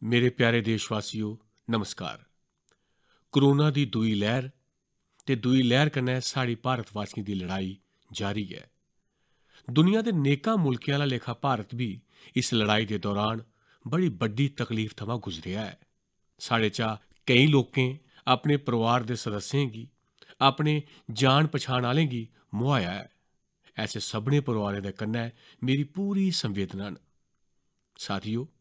मेरे प्यारे देशवासियों नमस्कार। कोरोना दी दूई लहर ते दूई लहर कन्नै साढ़ी भारतवासियों दी लड़ाई जारी है। दुनिया दे नेकां मुल्कें आह्ला लेखा भारत भी इस लड़ाई दे दौरान बड़ी बड्डी तकलीफ थमां गुजरेआ है। साढ़े चा केईं लोकें अपने परिवार दे सदस्यें गी, अपने जान पछान आह्लें गी मुहाया है। ऐसे सभनें परिवारें दे कन्नै मेरी पूरी संवेदना न। साथियो,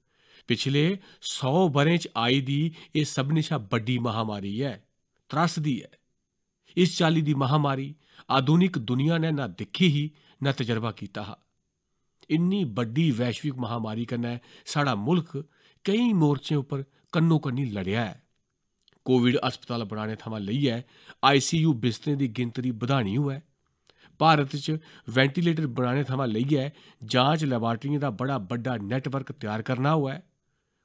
पिछले 100 ब'रें च आई दी एह् सभनें शा बड्डी महामारी है, त्रासदी है। इस चाल्ली दी महामारी आधुनिक दुनिया ने ना दिक्खी ही ना तजर्बा कीता हा। इन्नी बड्डी वैश्विक महामारी कन्नै साढ़ा मुल्ख केईं मोर्चें उप्पर कन्नो कन्नी लड़ेआ है। कोविड अस्पताल बनाने थमां लेइयै ICU बिस्तरें दी गिनतरी बधानी होऐ, भारत च वेंटीलेटर बनाने थमां लेइयै जांच लैबार्टरियें दा बड़ा बड्डा नेटवर्क तैयार करना होऐ,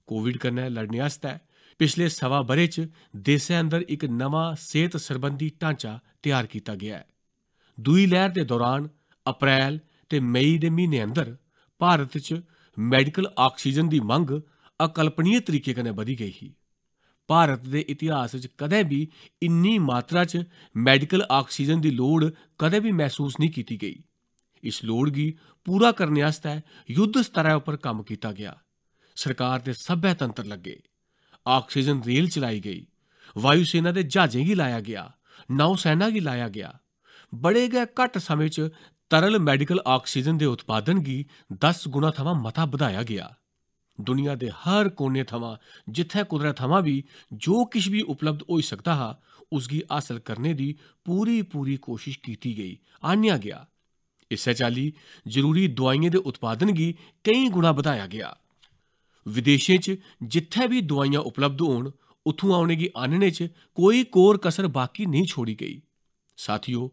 कोविड कन्नै लड़ने आस्तै पिछले सवा ब'रे च देसै अंदर इक नमां सेहत सरबंधी ढांचा तैयार कीता गेआ है। दूई लैर दे दौरान अप्रैल ते मई दे म्हीने अंदर भारत च मैडिकल ऑक्सीजन दी मंग अकल्पनीय तरीके कन्नै बधी गेई ही। भारत दे इतिहास च कदें भी इन्नी मात्रा च मैडिकल ऑक्सीजन दी लोड़ कदें भी महसूस नहीं कीती गेई। इस लोड़ गी पूरा करने आस्तै युद्ध स्तरै उप्पर कम्म कीता गया। सरकार दे सब्भै तंत्र लग्गे, ऑक्सीजन रेल चलाई गेई, वायुसेना दे ज्हाजें गी लाया गया, नौसेना गी लाया गया। बड़े गै घट्ट समें च तरल मैडिकल ऑक्सीजन दे उत्पादन गी 10 गुना थमां मता बधाया गया। दुनिया दे हर कोने थमां जित्थै कुदरै थमां भी जो किश भी उपलब्ध होई सकदा हा, उसगी हासल करने दी पूरी कोशिश कीती गेई, आह्नेआ गया। इस्सै चाल्ली जरूरी दोआइयें दे उत्पादन गी केईं गुना बधाया गया। विदेशें च जित्थै भी दोआइयां उपलब्ध होन, उत्थुआं उ'नेंगी आह्नने च कोई कोर कसर बाकी नहीं छोड़ी गेई। साथियो,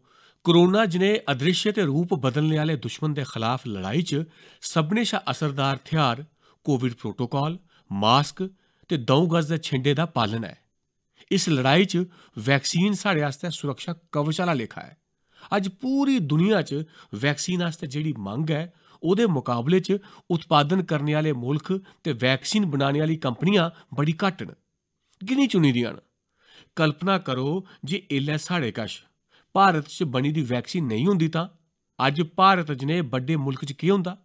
कोरोना जनेह् अदृश्य ते रूप बदलने आह्ले दुश्मन दे खलाफ लड़ाई च सभनें शा असरदार हथियार कोविड प्रोटोकॉल, मास्क ते 2 गज दे छिंडे दा पालन है। इस लड़ाई च वैक्सीन साढ़े आस्तै सुरक्षा कवच आह्ला लेखा है। अज्ज पूरी दुनिया च वैक्सीन आस्तै जेह्ड़ी मंग है, ओह्दे मुकाबले च उत्पादन करने आह्ले मुल्ख ते वैक्सीन बनाने आह्ली कंपनियां बड़ी घट्ट न, गिनी चुनी दियां न। कल्पना करो जे एल्लै साढ़े कश भारत च बनी दी वैक्सीन नेईं होंदी तां अज्ज भारत जनेह् बड्डे मुल्क च केह् होंदा?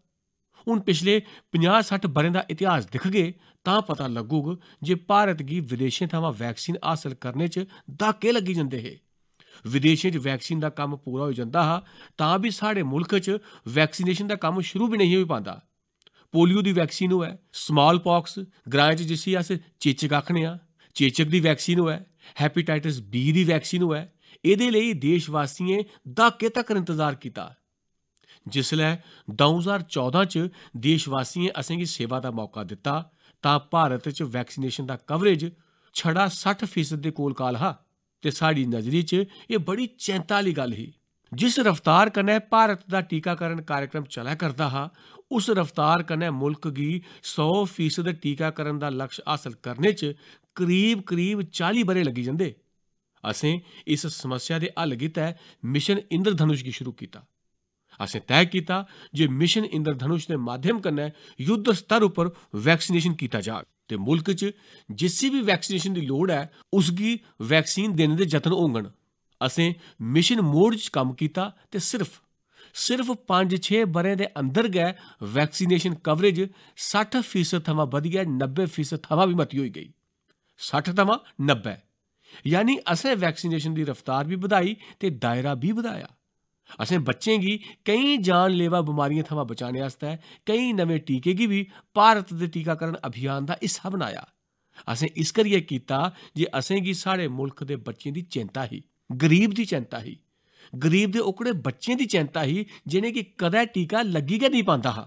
हून पिछले 50-60 ब'रें दा इतिहास दिखगे तां पता लग्गुग जे भारत गी विदेशें थमां वैक्सीन हासल करने च दहाके लग्गी जंदे हे। विदेशें च वैक्सीन दा कम्म पूरा होई जंदा हा तां भी साढ़े मुल्क च वैक्सीनेशन दा कम्म शुरू भी नहीं होई पांदा। पोलियो दी वैक्सीन होऐ, स्मॉल पॉक्स ग्राएं च जिसी अस चेचक आखने आं, चेचक दी वैक्सीन होऐ, हैपेटाइटिस B दी वैक्सीन होऐ, एह्दे लेई देशवासियें दहाके तक्कर इंतजार कीता। जिसलै 2014 च देशवासियें असेंगी सेवा दा मौका दित्ता तां भारत च वैक्सीनेशन दा कवरेज छड़ा 60% दे कोल काल हा ते साढ़ी नजरी च एह् बड़ी चैंता आह्ली गल्ल ही। जिस रफ्तार कन्नै भारत दा टीकाकरण कार्यक्रम चलै करदा हा, उस रफ्तार कन्नै मुल्क गी 100% टीकाकरण दा लक्ष्य हासल करने च करीब 40 ब'रे लग्गी जंदे। असें इस समस्या दे हल गितै मिशन इंद्रधनुष गी शुरू कीता। असें तय कीता जे मिशन इंद्रधनुष दे माध्यम कन्नै युद्ध स्तर उप्पर वैक्सीनेशन कीता जाग ते मुल्क च जिसी भी वैक्सीनेशन दी लोड़ है, उसगी वैक्सीन देने दे जतन होङन। असें मिशन मोड च कम्म कीता ते सिर्फ 5-6 ब'रें दे अंदर गै वैक्सीनेशन कवरेज 60% थमां बधियै 90% थमां भी मती होई गेई। 60 थमां 90, यानी असें वैक्सीनेशन दी रफ्तार भी बधाई ते दायरा भी बधाया। असें बच्चें गी केईं जानलेवा बमारियें थमां बचाने आस्तै केईं नमें टीके गी भी भारत दे टीकाकरण अभियान दा हिस्सा बनाया। असें इस करियै कीता जे असेंगी साढ़े मुल्क दे बच्चें दी चैंता ही, गरीब दी चैंता ही, गरीब दे ओकड़े बच्चें दी चैंता ही जिनेंगी कदै टीका लग्गी गै नहीं पांदा हा।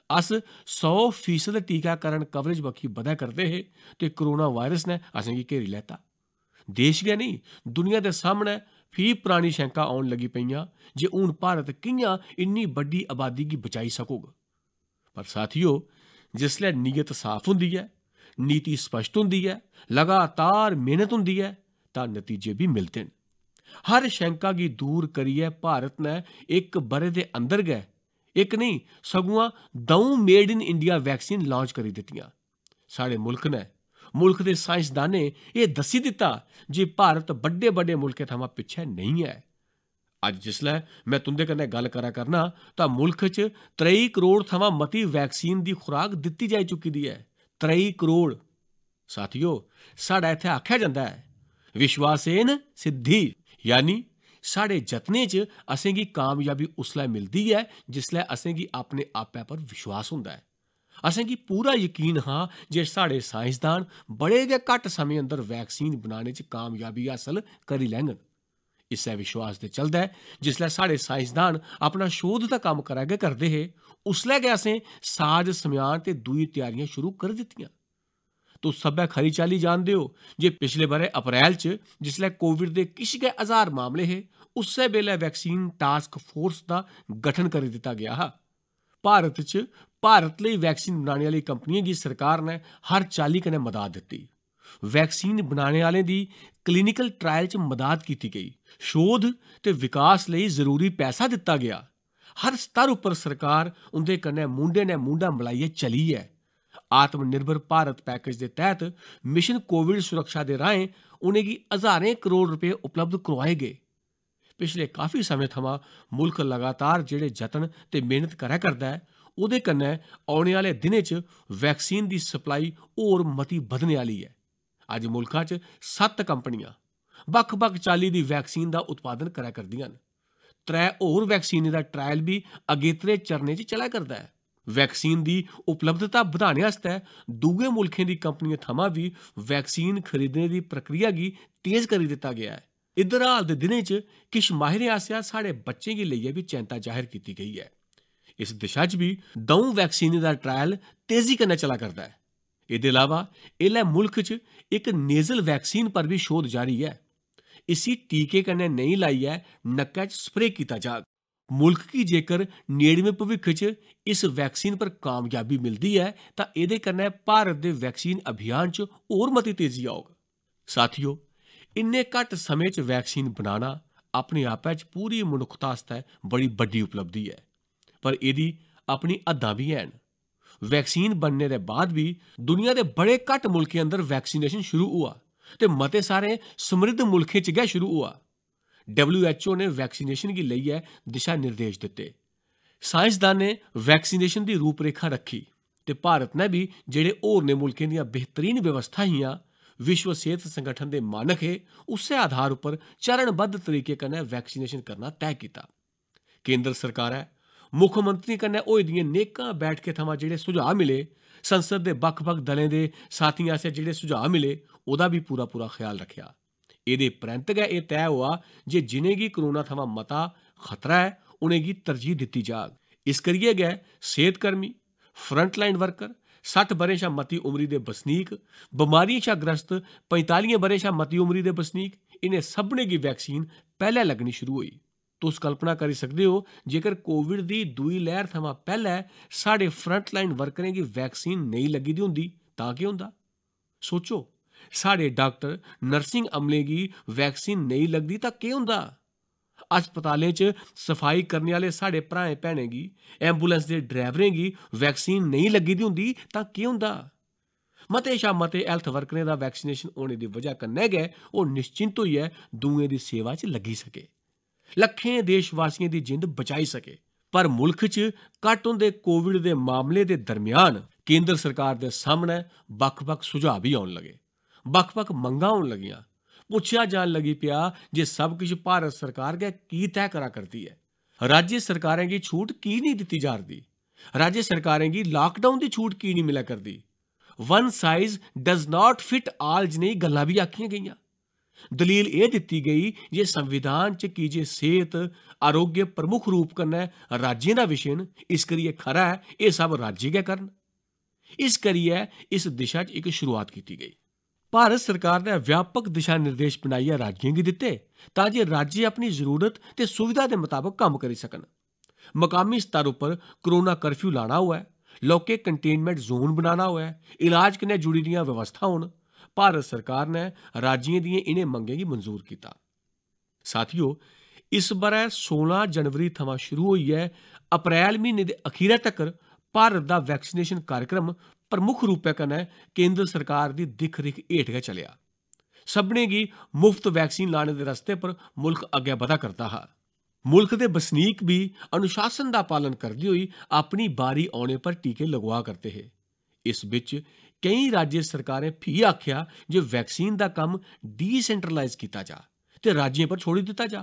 अस 100% टीकाकरण कवरेज बक्खी बधै करदे हे ते कोरोना वायरस ने असेंगी घेरी लैता। देश गै नहीं, दुनिया दे सामनै फ्ही परानी शैंका औन लगी पेइयां जे हून भारत कि'यां इन्नी बड्डी आबादी गी बचाई सकोग। पर साथियो, जिसलै नीयत साफ होंदी ऐ, नीति स्पष्ट होंदी है, लगातार मेहनत होंदी है तां नतीजे भी मिलदे न। हर शैंका गी दूर करियै भारत ने इक ब'रे दे अंदर गै इक नहीं सगुआं 2 made in India vaccine launch करी दित्तियां। साढ़े मुल्क ने मुल्क के साइंसदानें यह दसी दिता जे भारत बड़े बड़े मुल्कें थमां पिछे नहीं है। अज जिसलै मैं तुंदे कन्नै गल करा करना तां मुल्क च 23 करोड़ थमां मती वैक्सीन दी खुराक दित्ती जाई चुकी दी है। 23 करोड़। साथियो, साढ़ा इत्थै आख्या जंदा है विश्वासेन सिद्धि, यानी साढ़े जतनें च असेंगी कामयाबी उसलै मिलदी है जिसलै असेंगी अपने आपै पर विश्वास हुंदा है। असेंगी पूरा यकीन हा जे साढ़े साइंसदान बड़े गै घट्ट समें अंदर वैक्सीन बनाने च कामयाबी हासल करी लैङन। इस्सै विश्वास दे चलदा जिसलै साढ़े साइंसदान अपना शोध दा कम्म करा गै करदे हे उसलै गै असें साज सम्यान ते दूई त्यारियां शुरू करी दित्तियां। तुस सब्भै खरी चाल्ली जानदे हो जे पिछले ब'रे अप्रैल च जिसलै कोविड दे किश गै हजार मामले हे उस्सै बेल्लै वैक्सीन टास्क फोर्स दा गठन करी दित्ता गेआ हा। भारत च भारत लेई वैक्सीन बनाने आह्ली कंपनियें गी सरकार ने हर चाल्ली कन्नै मदाद दित्ती। वैक्सीन बनाने आह्लें दी क्लिनिकल ट्रायल च मदाद कीती गेई। शोध ते विकास लेई जरूरी पैसा दित्ता गया। हर स्तर उप्पर सरकार उंदे कन्नै मूंढे ने मूंढा मलाइयै चली ऐ। आत्मनिर्भर भारत पैकेज दे तैह्त मिशन कोविड सुरक्षा दे राहें उनेंगी हजारें करोड़ रुपए उपलब्ध करोआए गे। पिछले काफी समय थमां मुल्क लगातार जेह्ड़े जतन ते मेहनत करै करदा ऐ ओह्दे कन्नै औने आह्ले दिनें च वैक्सीन दी सप्लाई होर मती बधने आह्ली है। अज्ज मुल्खा च 7 कंपनियां बक्ख-बक्ख चाल्ली दी वैक्सीन दा उत्पादन करै करदियां न। 3 होर वैक्सीनें दा ट्रायल भी अगेतरे चरणें च चलै करदा है। वैक्सीन दी उपलब्धता बधाने आस्तै दूए मुल्खें दी कंपनियें थमां भी वैक्सीन खरीदने दी प्रक्रिया गी तेज करी दित्ता गेआ है। इद्धर हाल दे दिनें च किश माहिरें आसेआ साढ़े बच्चें गी लेइयै भी चैंता जाहिर कीती गेई है। इस दिशा च भी 2 वैक्सीनें दा ट्रायल तेजी कन्नै चला करदा है। एह्दे अलावा एल्लै मुल्क च इक नेजल वैक्सीन पर भी शोध जारी है। इसी टीके कन्नै नेईं लाइयै नक्कै च स्प्रे कीता जाग। मुल्क गी जेकर नेड़मे भविक्ख च इस वैक्सीन पर कामयाबी मिलदी है तां एह्दे कन्नै भारत दे वैक्सीन अभियान च होर मती तेजी औग। साथियो, इन्ने घट्ट समें च वैक्सीन बनाना अपने आपै च पूरी मनुक्खता आस्तै बड़ी बड्डी उपलब्धि है, पर एह्दी अपनी हद्दां बी हैन। वैक्सीन बनने दे बाद भी दुनिया दे बड़े घट्ट मुल्कें अंदर वैक्सीनेशन शुरू हुआ ते मते सारे समृद्ध मुल्खें च गै शुरू हुआ। WHO ने वैक्सीनेशन गी लेइयै दिशा निर्देश दित्ते। साइंसदानें वैक्सीनेशन दी रूपरेखा रखी ते भारत ने भी जेह्ड़े होरनें मुल्कें दियां बेहतरीन व्यवस्था हियां, विश्व सेहत संगठन दे मानक हे, उस्सै आधार उप्पर चरणबद्ध तरीके कन्नै वैक्सीनेशन करना तैऽ कीता। केंद्र सरकारै मुक्खमंत्रियें कन्नै होई दियें नेकां बैठकें थमां जेह्ड़े सुझाऽ मिले, संसद दे बक्ख-बक्ख दलें दे साथियें आसेआ जेह्ड़े सुझाऽ मिले, ओह्दा भी पूरा ख्याल रक्खेआ। एह्दे परैंत्त गै एह् तैऽ होआ जे जिनेंगी कोरोना थमां मता खतरा ऐ उनेंगी तरजीह् दित्ती जाग। इस करियै गै सेहतकर्मी, फ्रंटलाइन वर्कर, 60 ब'रें शा मती उमरी दे बसनीक, बमारियें शा ग्रस्त 45 ब'रें शा मती उमरी दे बसनीक, इनें सभनें गी वैक्सीन पैह्लै लग्गनी शुरू होई। तुस कल्पना करी सकदे हो जेकर कोविड दी दूई लैह्र थमां पैह्लै साढ़े फ्रंटलाइन वर्करें गी वैक्सीन नेईं लग्गी दी होंदी तां केह् होंदा? सोचो, साढ़े डाक्टर नर्सिंग अमले गी वैक्सीन नेईं लगदी तां केह् होंदा? अस्पतालें च सफाई करने आह्ले साढ़े भ्राएं भैनें गी, एम्बुलेंस दे ड्राइवरें गी वैक्सीन नेईं लग्गी दी होंदी तां केह् होंदा? मते शा मते हैल्थ वर्करें दा वैक्सीनेशन होने दी वजह कन्नै गै ओह् निश्चिंत होइयै दूएं दी सेवा च लग्गी सके, लक्खें देशवासियें दी जिंद बचाई सके। पर मुल्ख च घट्ट होंदे कोविड दे मामले दे दरम्यान केंद्र सरकार दे सामनै बक्ख-बक्ख सुझाऽ भी औन लगे, बक्ख-बक्ख मंगां होन लगियां। पुच्छेआ जान लगी पेआ जे सब किश भारत सरकार गै की तैऽ करा करदी है? राज्य सरकारें गी छूट की नहीं दित्ती जा'रदी? राज्य सरकारें गी लाकडाउन दी छूट की नहीं मिलै करदी? One size does not fit all जनेही गल्लां भी आखियां गेइयां। दलील एह् दित्ती गेई जे संविधान च की जे सेहत आरोग्य प्रमुख रूप कन्नै राज्यें दा विशे न, इस करियै खरा ऐ एह् सब राज्य गै करन। इस करियै इस दिशा च इक शुरुआत कीती गेई। भारत सरकार ने व्यापक दिशा निर्देश बनाइयै राज्यें गी दित्ते तां जे राज्य अपनी जरूरत ते सुविधा दे मताबक कम्म करी सकन। मकामी स्तर उप्पर कोरोना कर्फ्यू लाना होऐ, लौह्के कंटेनमेंट जोन बनाना होऐ, इलाज कन्नै जुड़ी दियां व्यवस्था होन, भारत सरकार ने राज्यें दियें इनें मंगें गी मंजूर कीता। साथियो, इस ब'रै 16 जनवरी थमां शुरू होइयै अप्रैल म्हीने दे अखीरै तक्कर भारत दा वैक्सीनेशन कार्यक्रम प्रमुख रूपै कन्नै केंद्र सरकार दी दिक्ख रिक्ख हेठ गै चलेआ। सभनें गी मुफ्त वैक्सीन लाने दे रस्ते पर मुल्क अग्गै बधा करदा हा। मुल्क दे बसनीक भी अनुशासन दा पालन करदे होई अपनी बारी औने पर टीके लगवा करदे हे। इस बिच केईं राज्य सरकारें फ्ही आखेआ जे वैक्सीन दा कम्म डिसेंट्रलाइज कीता जा ते राज्यें पर छोड़ी दित्ता जा।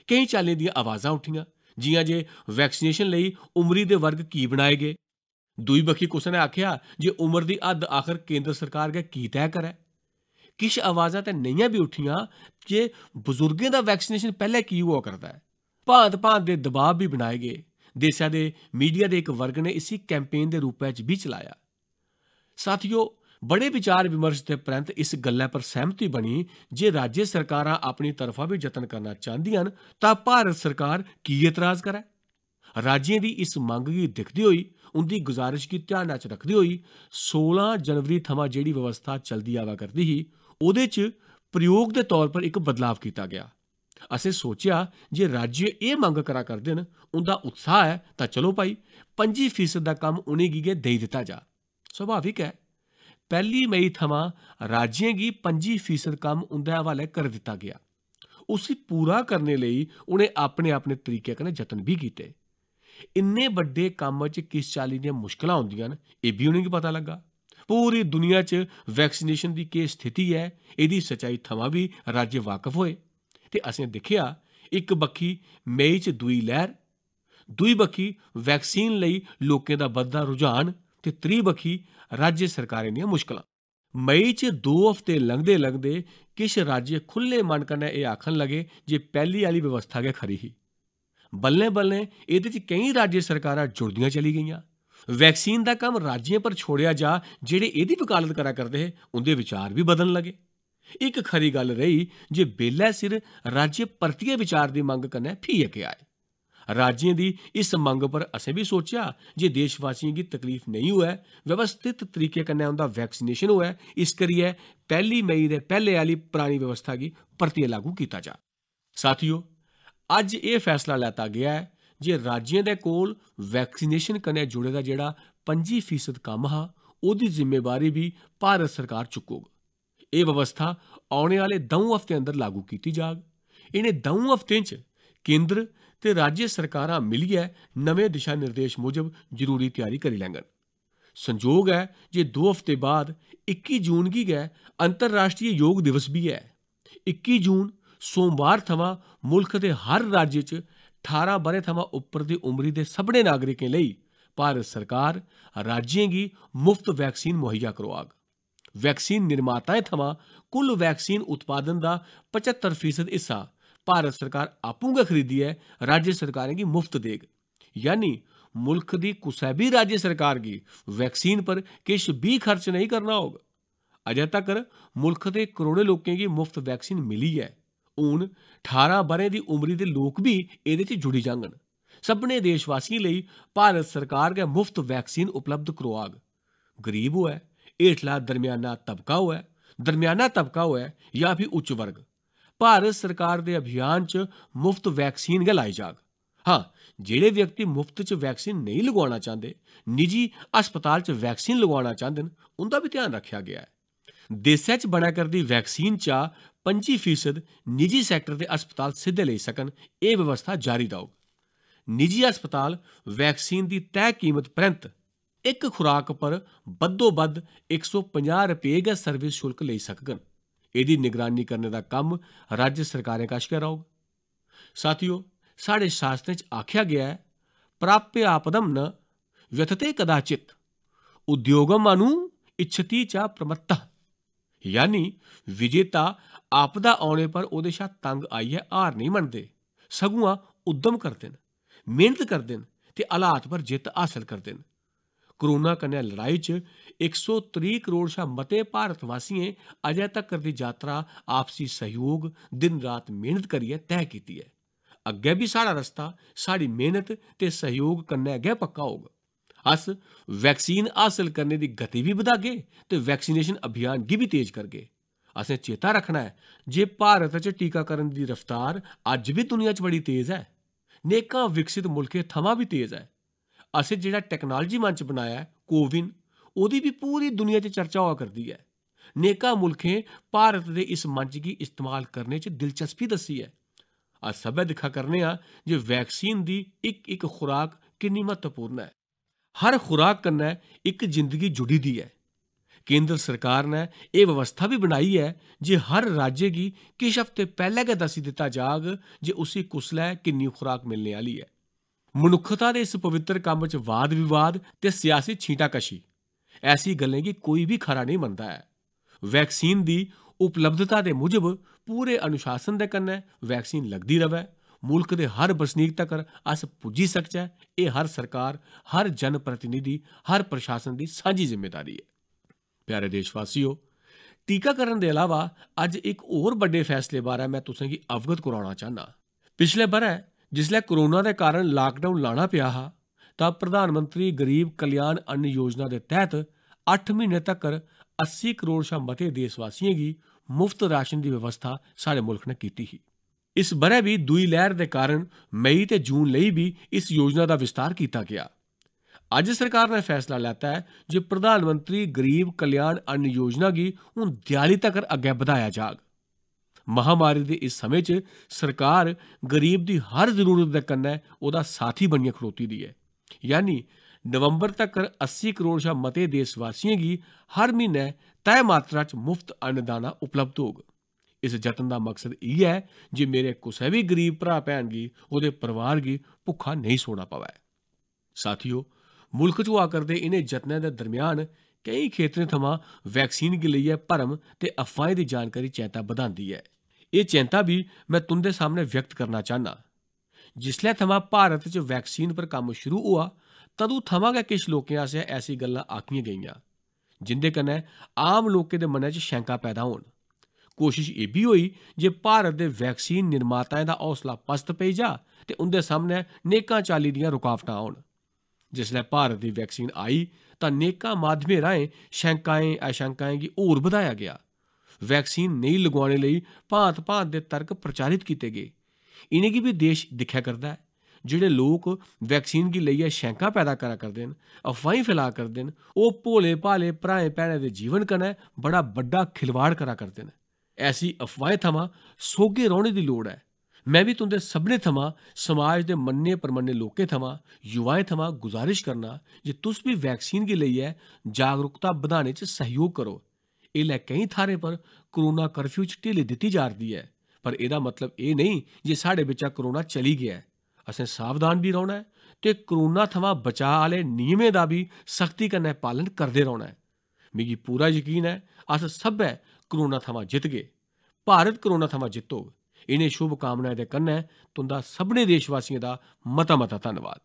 केईं चाल्ली दियां आवाज़ां उठियां, जि'यां जे वैक्सीनेशन लेई उमरी दे वर्ग की बनाए गे। दूई बक्खी कुसै ने आखेआ जे उमर दी हद्द आखर केंद्र सरकार गै की तैऽ करै। किश आवाज़ां ते नेहियां बी उठियां जे बजुर्गें दा वैक्सीनेशन पैह्ले की होआ करदा है। भांत भांत दे दबाव भी बनाए गे। देशा दे मीडिया दे इक वर्ग ने इसी कैंपेन दे रूपै च भी चलाया। साथियो, बड़े विचार विमर्श दे परैंत इस गल्लै पर सैह्मति बनी जे राज्य सरकारां अपनी तरफा भी जतन करना चांह्दियां न तां भारत सरकार की एतराज करै। राज्यें दी इस मंग गी दिखदे होई, उंदी गुजारिश गी ध्याना च रखदे होई 16 जनवरी थमां जेह्ड़ी व्यवस्था चलदी आवा करदी ही, ओह्दे च प्रयोग दे तौर पर इक बदलाव कीता गेआ। असें सोचेआ जे राज्य एह् मंग करा करदे न, उंदा उत्साह है तां चलो भाई 25% दा कम्म उ'नेंगी गै देई दित्ता जा। सुभाविक है, 1 मई थमां राज्यें गी 25% कम्म उंदे हवाले करी दित्ता गेआ। उसी पूरा करने लेई उ'नें अपने अपने तरीके कन्नै जतन भी कीते। इन्ने बड्डे कम्म च किस चाल्ली दियां मुश्कलां होंदियां न, एह् बी उ'नेंगी पता लग्गा। पूरी दुनिया च वैक्सीनेशन दी केह् स्थिति है, एह्दी सच्चाई थमां भी राज्य वाकफ होए ते असें दिक्खेआ इक बक्खी मई च दूई लैह्र, दूई बक्खी वैक्सीन लेई लोकें दा बधदा रुझान ते त्री बक्खी राज्य सरकारें दियां मुश्कलां। मई च 2 हफ्ते लंघदे लंघदे किश राज्य खुल्ले मन कन्नै एह् आखन लगे जे पैह्ली आह्ली व्यवस्था गै खरी ही। बल्लें बल्लें एह्दे च केईं राज्य सरकारां जुड़दियां चली गेइयां। वैक्सीन दा कम्म राज्यें पर छोड़ेआ जा जेह्ड़े एह्दी वकालत करा करदे हे, उंदे विचार भी बदलन लगे। इक खरी गल्ल रेही जे बेल्लै सिर राज्य परतियै विचार दी मंग कन्नै फ्ही अग्गें आए। राज्यें दी इस मंग पर असें भी सोचेआ जे देशवासियें गी तकलीफ नेईं होऐ, व्यवस्थित तरीके कन्नै उंदा वैक्सीनेशन होऐ, इस करियै 1 मई दे पैह्ले आह्ली परानी व्यवस्था गी परतियै लागू कीता जा। साथियो, अज्ज एह् फैसला लैता गेआ है जे राज्यें दे कोल वैक्सीनेशन कन्नै जुड़े दा जेह्ड़ा 25% कम्म हा, ओह्दी जिम्मेवारी भी भारत सरकार चुक्कोग। एह् व्यवस्था औने आह्ले 2 हफ्ते अंदर लागू कीती जाग। इनें 2 हफ्तें च केंद्र ते राज्य सरकारां मिलियै नमें दिशा निर्देश मुजब जरूरी तैयारी करी लैङन। संजोग है जे 2 हफ्ते बाद 21 जून गी गै अंतर्राश्ट्री योग दिवस भी है। 21 जून सोमवार थमां मुल्ख दे हर राज्य च 18 ब'रें थमां उप्पर दी उमरी दे सभनें नागरिकें लेई भारत सरकार राज्यें गी मुफ्त वैक्सीन मुहैया करोआग। वैक्सीन निर्माताएं थमां कुल वैक्सीन उत्पादन दा 75% हिस्सा भारत सरकार आपूं गै खरीदियै राज्य सरकारें गी मुफ्त देग। यानी मुल्ख दी कुसै बी राज्य सरकार गी वैक्सीन पर किश भी खर्च नहीं करना होग। अजें तक्कर मुल्ख दे करोड़ें लोकें गी मुफ्त वैक्सीन मिली ऐ। हून 18 ब'रें दी उमरी दे लोक भी एह्दे च जुड़ी जाङन। सभनें देशवासियें लेई भारत सरकार गै मुफ्त वैक्सीन उपलब्ध करोआग। गरीब होऐ, हेठला दरम्याना तबका होऐ जां फ्ही उच्च वर्ग, भारत सरकार दे अभियान च मुफ्त वैक्सीन गै लाई जाग। हाँ, जेह्ड़े व्यक्ति मुफ्त च वैक्सीन नेईं लगवाना चांह्दे, निजी अस्पताल च वैक्सीन लगवाना चांह्दे न, उंदा भी ध्यान रखेआ गेआ है। देसै च बनै करदी वैक्सीन चा 25% निजी सैक्टर दे अस्पताल सिद्धे लेई सकन, एह् व्यवस्था जारी रौह्ग। निजी अस्पताल वैक्सीन दी तैऽ कीमत परैंत इक खुराक पर बद्धोबद्ध 150 रपेऽ गै सर्विस शुल्क लेई सकङन। एह्दी निगरानी करने दा कम्म राज्य सरकारें कश गै रौह्ग। साथियो, साढ़े शास्त्रें च आखेआ गेआ है, प्राप्य आपदम न व्यथते कदाचित उद्योगम अनु इच्छति च प्रमत्तः। यानी विजेता आपदा औने पर ओह्दे शा तंग आइयै हार नहीं मनदे, सगुआं उद्यम करदे न, मेहनत करदे न ते हालात पर जित्त हासल करदे न। कोरोना कन्नै लड़ाई च 130 करोड़ शा मते भारतवासियें अजें तक्कर दी यात्रा आपसी सहयोग, दिन रात मेहनत करियै तैऽ कीती ऐ। अग्गै भी साढ़ा रस्ता साढ़ी मेहनत ते सहयोग कन्नै गै पक्का होग। अस वैक्सीन हासल करने दी गति भी बधागे ते वैक्सीनेशन अभियान गी भी तेज करगे। असें चेता रखना है जे भारत च टीकाकरण दी रफ्तार अज्ज भी दुनिया च बड़ी तेज है, नेकां विकसित मुल्खें थमां भी तेज है। असें जेह्ड़ा टैक्नोलॉजी मंच बनाया है, कोविन, ओह्दी भी पूरी दुनिया च चर्चा होआ करदी ऐ। नेकां मुल्खें भारत दे इस मंच गी इस्तेमाल करने च दिलचस्पी दस्सी ऐ। अस सब्भै दिक्खा करने आं जे वैक्सीन दी इक खुराक किन्नी म्हत्तवपूर्ण ऐ। हर खुराक कन्नै इक जिंदगी जुड़ी दी ऐ। केंद्र सरकार ने एह् व्यवस्था भी बनाई है जे हर राज्य गी किश हफ्ते पैह्लें गै दस्सी दित्ता जाग जे उसी कुसलै किन्नी खुराक मिलने आह्ली ऐ। मनुक्खता दे इस पवित्र कम्म च वाद विवाद ते सियासी छींटाकशी ऐसी गल्लें गी कोई भी खरा नहीं मनदा ऐ। वैक्सीन दी उपलब्धता दे मुजब पूरे अनुशासन दे कन्नै वैक्सीन लगदी रवै, मुल्क दे हर बसनीक तक्कर अस पुज्जी सकचै, एह् हर सरकार, हर जनप्रतिनिधि, हर प्रशासन दी सांझी जिम्मेदारी ऐ। प्यारे देशवासियो, टीकाकरण दे अलावा अज्ज इक होर बड्डे फैसले बारै मैं तुसें गी अवगत कराना चाहना। पिछले ब'रै जिसलै कोरोना दे कारण लाकडाउन लाना पेआ हा तां प्रधानमंत्री गरीब कल्याण अन्न योजना दे तैह्त 8 म्हीने तक्कर 80 करोड़ शा मते देशवासियें गी मुफ्त राशन दी व्यवस्था साढ़े मुल्क ने कीती ही। इस ब'रै बी दूई लैह्र दे कारण मई ते जून लेई बी इस योजना दा विस्तार कीता गेआ। अज्ज सरकार ने फैसला लैता है जे प्रधानमंत्री गरीब कल्याण अन्न योजना गी हून दियाली तक्कर अग्गै बधाया जाग। महामारी दे इस समें च सरकार गरीब दी हर जरूरत दे कन्नै ओह्दा साथी बनियै खड़ोती दी ऐ। यानी नवंबर तक्कर 80 करोड़ शा मते देशवासियें गी हर म्हीने तय मात्रा च मुफ्त अन्नदाना उपलब्ध होग। इस जतन दा मकसद इ'यै ऐ जे मेरे कुसै भी गरीब भ्रा भैन गी ओह्दे परिवार गी भुक्खा नेईं सोना पवै। साथियो, मुल्क च होआ करदे इनें जतनें दे दरम्यान केईं खेतरें थमां वैक्सीन गी लेइयै भरम ते अफवाहें दी जानकारी चैंता बधांदी ऐ। एह् चैंता भी मैं तुंदे सामने व्यक्त करना चाह्न्ना। जिसलै थमां भारत च वैक्सीन पर कम्म शुरू होआ तदूं थमां गै किश लोकें आसेआ ऐसी गल्लां आखियां गेइयां जिंदे कन्नै आम लोकें दे मनै च शैंका पैदा होन। कोशिश एह् बी होई जे भारत दे वैक्सीन निर्माताएं दा हौसला पस्त पेई जा ते उंदे सामनै नेकां चाल्ली दियां रुकावटां औन। जिसलै भारत दी वैक्सीन आई तां नेकां माध्यमें राहें शैंकाएं आशंकाएं गी होर बधाया गेआ। वैक्सीन नेईं लगवाने लेई भांत भांत दे तर्क प्रचारित कीते गे। इनेंगी भी देश दिक्खा करदा ऐ। जेह्ड़े लोक वैक्सीन गी लेइयै शैंका पैदा करा करदे न, अफवाहीं फैला करदे न, ओह् भोले भाले भ्राएं भैनें दे जीवन कन्नै बड़ा बड्डा खिलवाड़ करा करदे न। ऐसी अफवाहें थमां सौह्गे रौह्ने दी लोड़ ऐ। मैं भी तुंदे सभनें थमां, समाज दे मन्ने परमन्ने लोकें थमां, युवाएं थमां गुजारिश करना जे तुस भी वैक्सीन गी लेइयै जागरूकता बधाने च सैह्योग करो। एल्लै केईं थाह्रें पर कोरोना कर्फ्यू च ढिल्ली दित्ती जा'रदी ऐ, पर एह्दा मतलब एह् नेईं जे साढ़े बिच्चा कोरोना चली गेआ ऐ। असें सावधान बी रौह्ना ऐ ते कोरोना थमां बचाऽ आह्ले नियमें दा बी सख्ती कन्नै पालन करदे रौह्ना ऐ। मिगी पूरा यकीन ऐ अस सब्भै कोरोना थमां जितगे। भारत कोरोना थमां जित्तोग। इनें शुभ कामनाएं दे कन्नै तुंदा सभनें देशवासियें दा मता मता धन्नवाद।